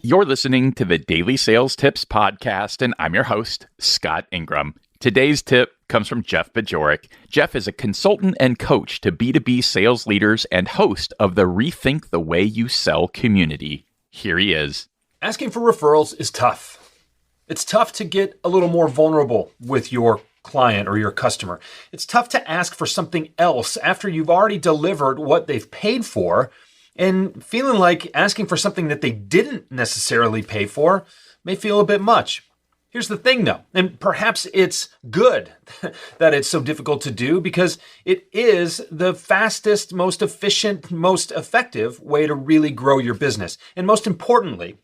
You're listening to the Daily Sales Tips podcast, and I'm your host, Scott Ingram. Today's tip comes from Jeff Bajorek. Jeff is a consultant and coach to B2B sales leaders and host of the Rethink the Way You Sell community. Here he is. Asking for referrals is tough. It's tough to get a little more vulnerable with your client or your customer. It's tough to ask for something else after you've already delivered what they've paid for, and feeling like asking for something that they didn't necessarily pay for may feel a bit much. Here's the thing though, and perhaps it's good that it's so difficult to do because it is the fastest, most efficient, most effective way to really grow your business. And most importantly,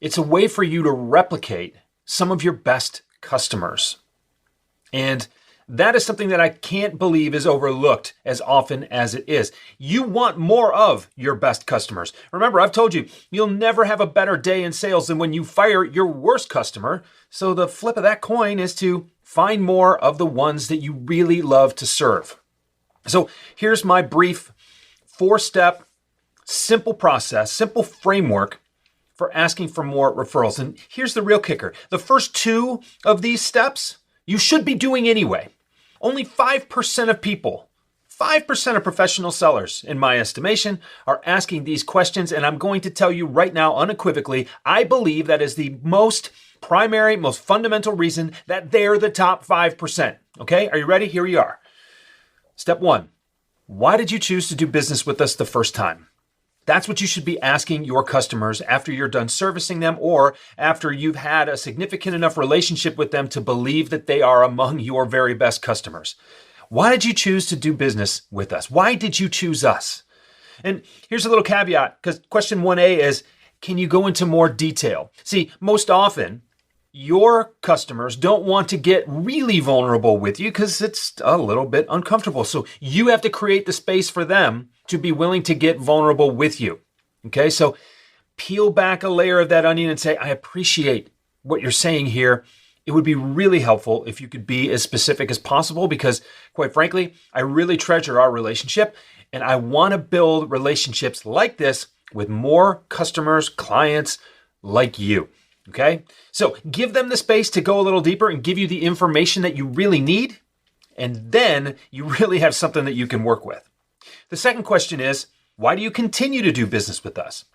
it's a way for you to replicate some of your best customers. And that is something that I can't believe is overlooked as often as it is. You want more of your best customers. Remember, I've told you, you'll never have a better day in sales than when you fire your worst customer. So the flip of that coin is to find more of the ones that you really love to serve. So here's my brief 4-step, simple process, simple framework for asking for more referrals. And here's the real kicker. The first 2 of these steps, you should be doing anyway. Only 5% of people, 5% of professional sellers, in my estimation, are asking these questions. And I'm going to tell you right now, unequivocally, I believe that is the most primary, most fundamental reason that they're the top 5%. Okay, are you ready? Here we are. Step 1, why did you choose to do business with us the first time? That's what you should be asking your customers after you're done servicing them or after you've had a significant enough relationship with them to believe that they are among your very best customers. Why did you choose to do business with us? Why did you choose us? And here's a little caveat, because question 1A is, can you go into more detail? See, most often, your customers don't want to get really vulnerable with you because it's a little bit uncomfortable. So you have to create the space for them to be willing to get vulnerable with you. Okay, so peel back a layer of that onion and say, I appreciate what you're saying here. It would be really helpful if you could be as specific as possible because, quite frankly, I really treasure our relationship and I want to build relationships like this with more customers, clients like you. Okay, so give them the space to go a little deeper and give you the information that you really need, and then you really have something that you can work with. The second question is, why do you continue to do business with us?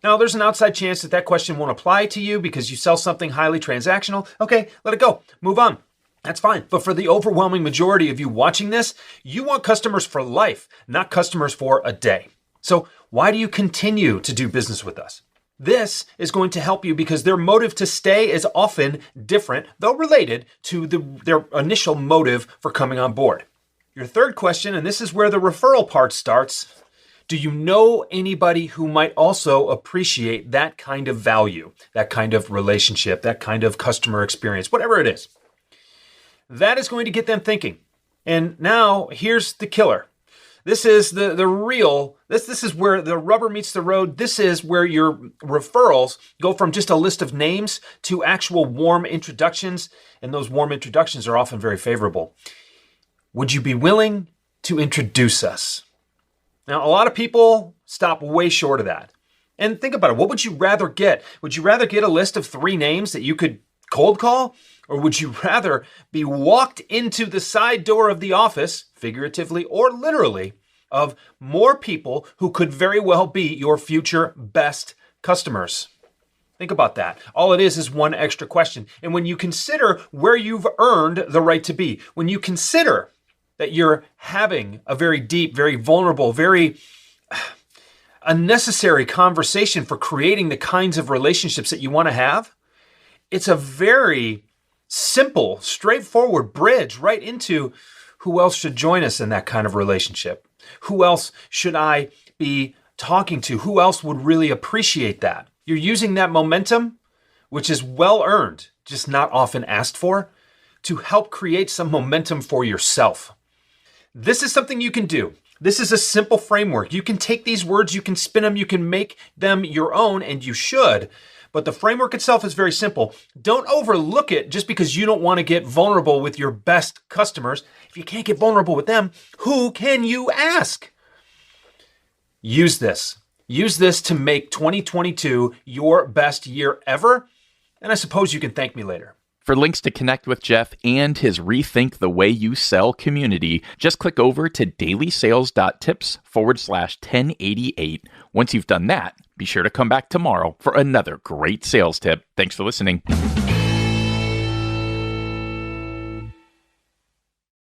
Now, there's an outside chance that that question won't apply to you because you sell something highly transactional. Okay, let it go. Move on. That's fine. But for the overwhelming majority of you watching this, you want customers for life, not customers for a day. So why do you continue to do business with us? This is going to help you because their motive to stay is often different, though related to their initial motive for coming on board. Your third question, and this is where the referral part starts, do you know anybody who might also appreciate that kind of value, that kind of relationship, that kind of customer experience, whatever it is? That is going to get them thinking. And now here's the killer. This is the real, this is where the rubber meets the road. This is where your referrals go from just a list of names to actual warm introductions. And those warm introductions are often very favorable. Would you be willing to introduce us? Now, a lot of people stop way short of that. And think about it. What would you rather get? Would you rather get a list of 3 names that you could cold call? Or would you rather be walked into the side door of the office, figuratively or literally, of more people who could very well be your future best customers? Think about that. All it is one extra question. And when you consider where you've earned the right to be, when you consider that you're having a very deep, very vulnerable, very unnecessary conversation for creating the kinds of relationships that you want to have, it's a very simple, straightforward bridge right into who else should join us in that kind of relationship. Who else should I be talking to? Who else would really appreciate that? You're using that momentum, which is well earned, just not often asked for, to help create some momentum for yourself. This is something you can do. This is a simple framework. You can take these words, you can spin them, you can make them your own, and you should. But the framework itself is very simple. Don't overlook it just because you don't want to get vulnerable with your best customers. If you can't get vulnerable with them, who can you ask? Use this. Use this to make 2022 your best year ever, and I suppose you can thank me later. For links to connect with Jeff and his Rethink the Way You Sell community, just click over to DailySales.Tips/1088. Once you've done that, be sure to come back tomorrow for another great sales tip. Thanks for listening.